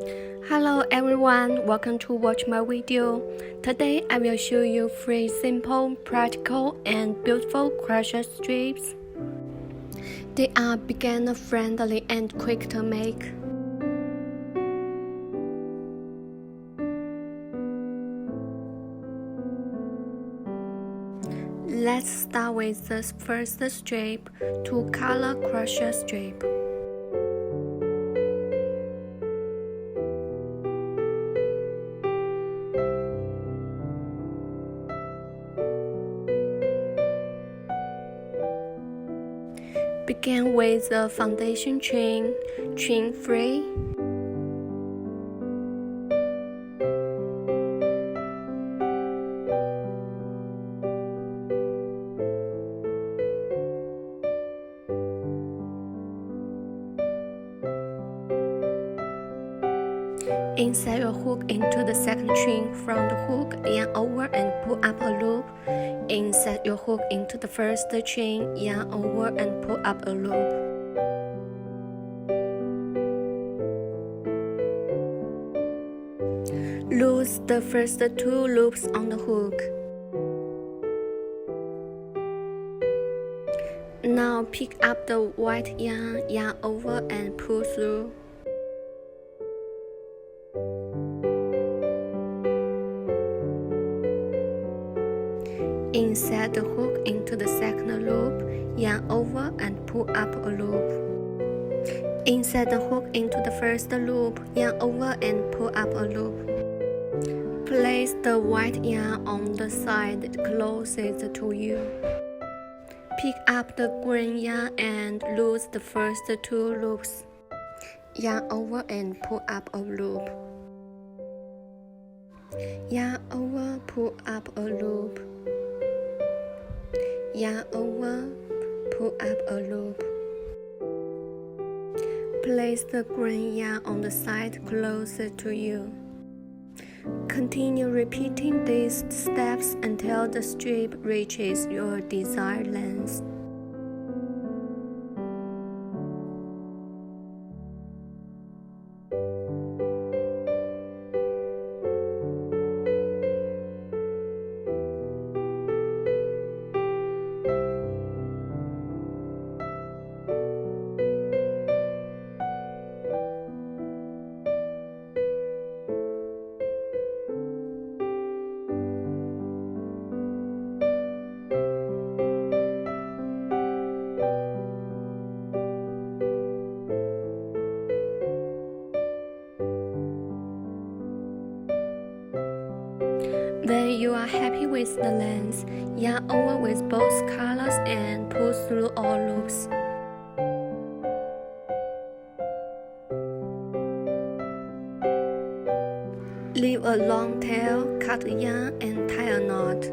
Hello everyone, welcome to watch my video. Today I will show you 3 simple, practical and beautiful crochet strips. They are beginner friendly and quick to make. Let's start with the first strip, 2-color crochet strip. Begin with the foundation chain 3. Insert your hook into the second chain from the hook, yarn over and pull up a loop. Insert your hook into the first chain, yarn over and pull up a loop. Loose the first 2 loops on the hook. Now pick up the white yarn, yarn over and pull through. Insert the hook into the second loop, yarn over and pull up a loop. Insert the hook into the first loop, yarn over and pull up a loop. Place the white yarn on the side closest to you. Pick up the green yarn and loose the first 2 loops. Yarn over and pull up a loop. Yarn over, pull up a loop. Yarn over, pull up a loop. Place the green yarn on the side closer to you. Continue repeating these steps until the strip reaches your desired length. When you are happy with the length, yarn over with both colors and pull through all loops. Leave a long tail, cut the yarn and tie a knot.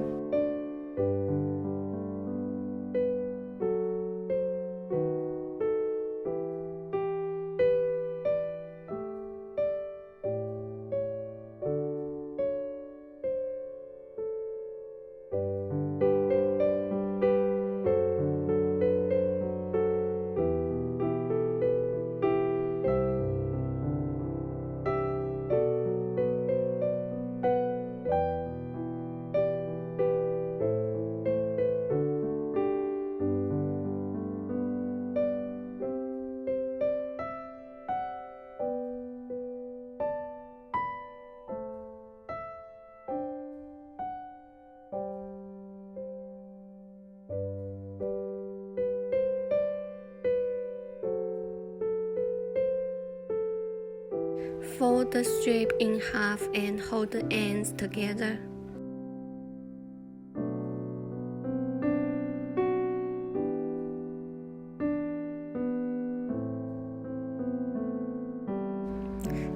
Fold the strip in half and hold the ends together.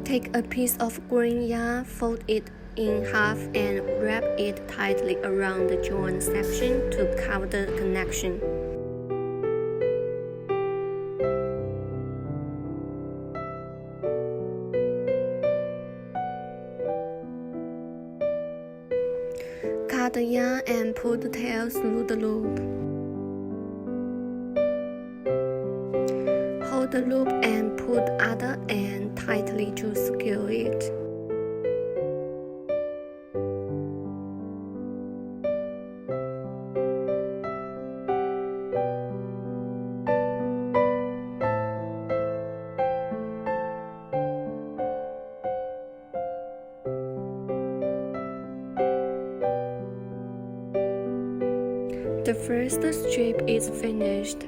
Take a piece of green yarn, fold it in half and wrap it tightly around the joint section to cover the connection. Cut the yarn and pull the tail through the loop. Hold the loop and pull the other end tightly to secure it. The first strip is finished.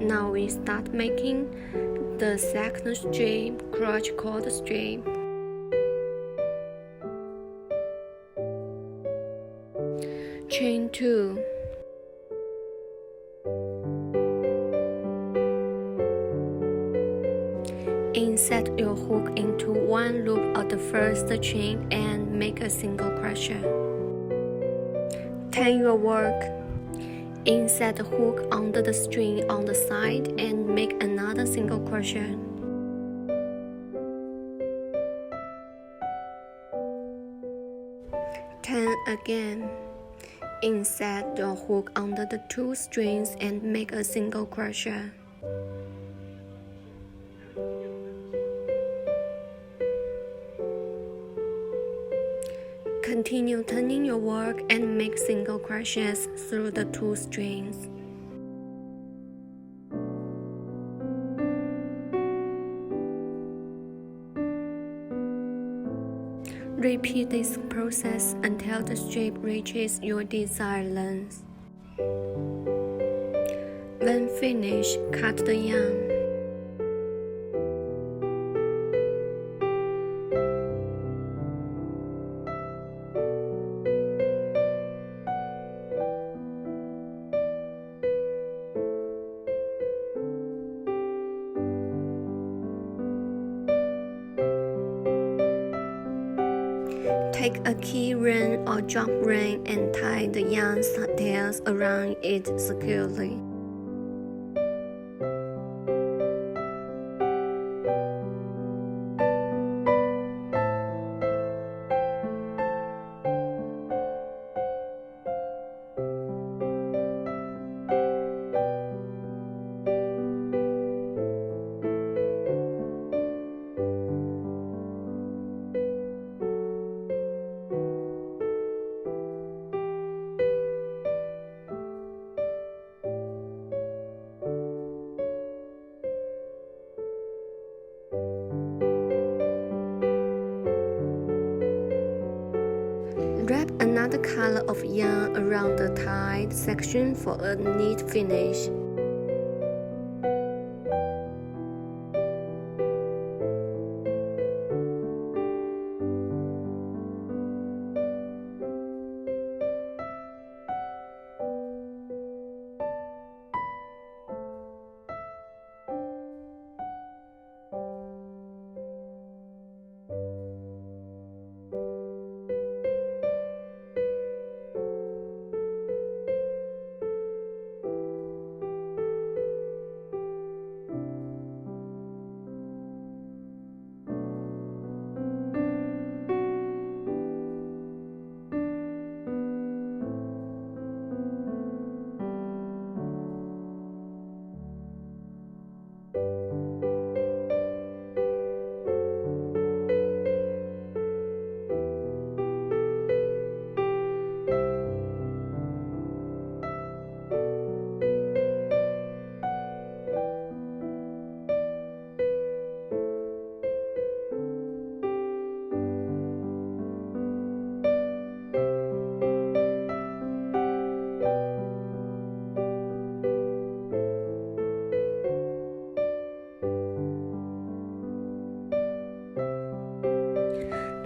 Now we start making the second strip, crochet cord strip. Chain 2. Insert your hook into one loop of the first chain and make a single crochet. Turn your work. Insert the hook under the string on the side and make another single crochet. Turn again. Insert your hook under the two strings and make a single crochet. Continue turning your work and make single crochets through the two strings. Repeat this process until the strip reaches your desired length. When finished, cut the yarn. Take a key ring or jump ring and tie the yarn tails around it securely. Wrap another color of yarn around the tied section for a neat finish.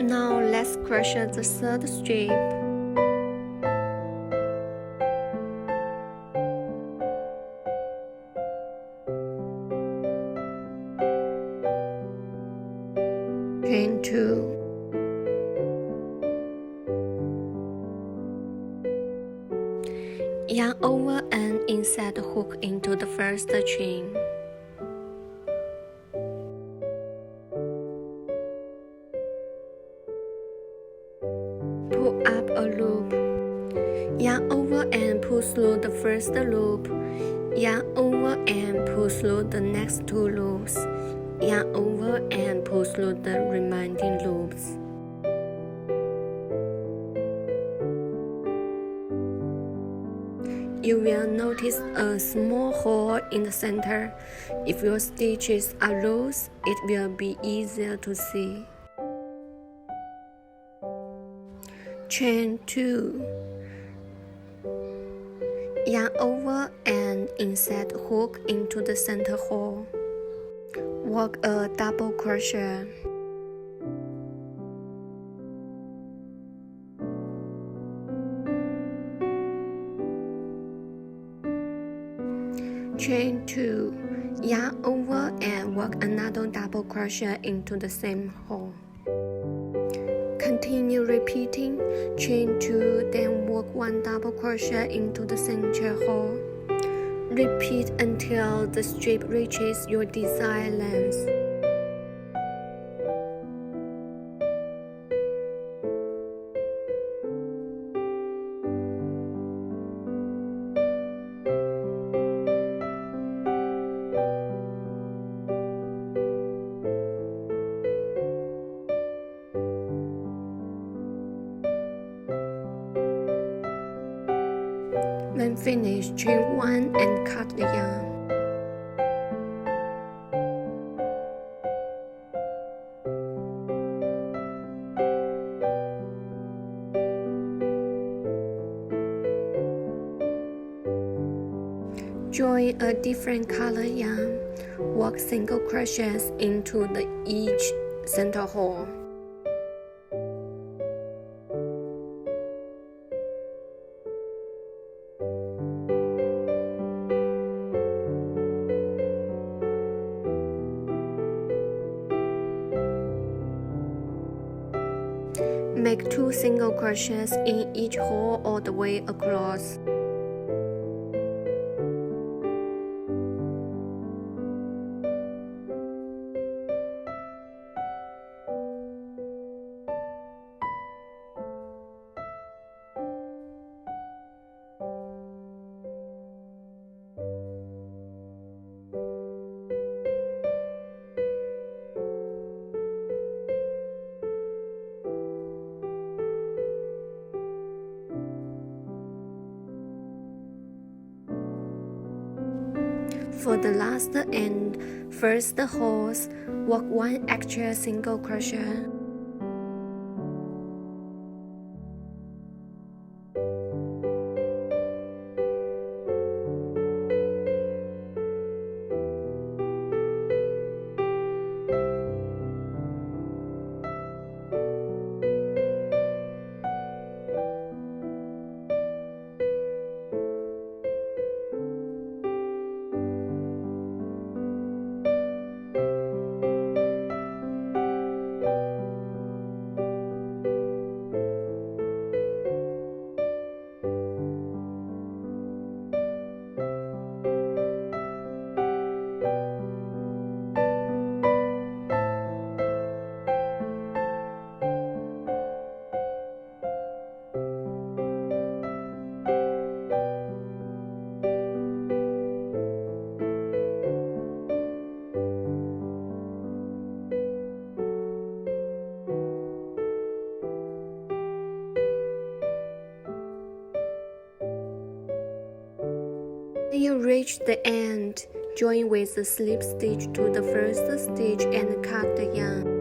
Now let's crochet the third strip. Chain 2. Yarn over and insert the hook into the first chain. Pull up a loop. Yarn over and pull through the first loop. Yarn over and pull through the next 2 loops. Yarn over and pull through the remaining loops. You will notice a small hole in the center. If your stitches are loose, it will be easier to see. Chain 2. Yarn over and insert hook into the center hole. Work a double crochet. Chain 2. Yarn over and work another double crochet into the same hole. Continue repeating. Chain 2, then work 1 double crochet into the center hole. Repeat until the strip reaches your desired length. When finished, chain 1 and cut the yarn. Join a different color yarn. Work single crochets into each center hole. Make 2 single crochets in each hole all the way across. For the last and first holes, work 1 extra single crochet. When you reach the end, join with the slip stitch to the first stitch and cut the yarn.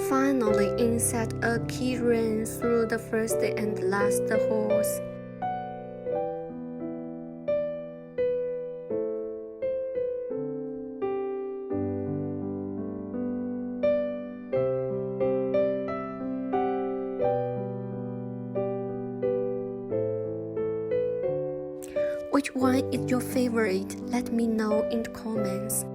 Finally, insert a key ring through the first and last holes. Which one is your favorite? Let me know in the comments.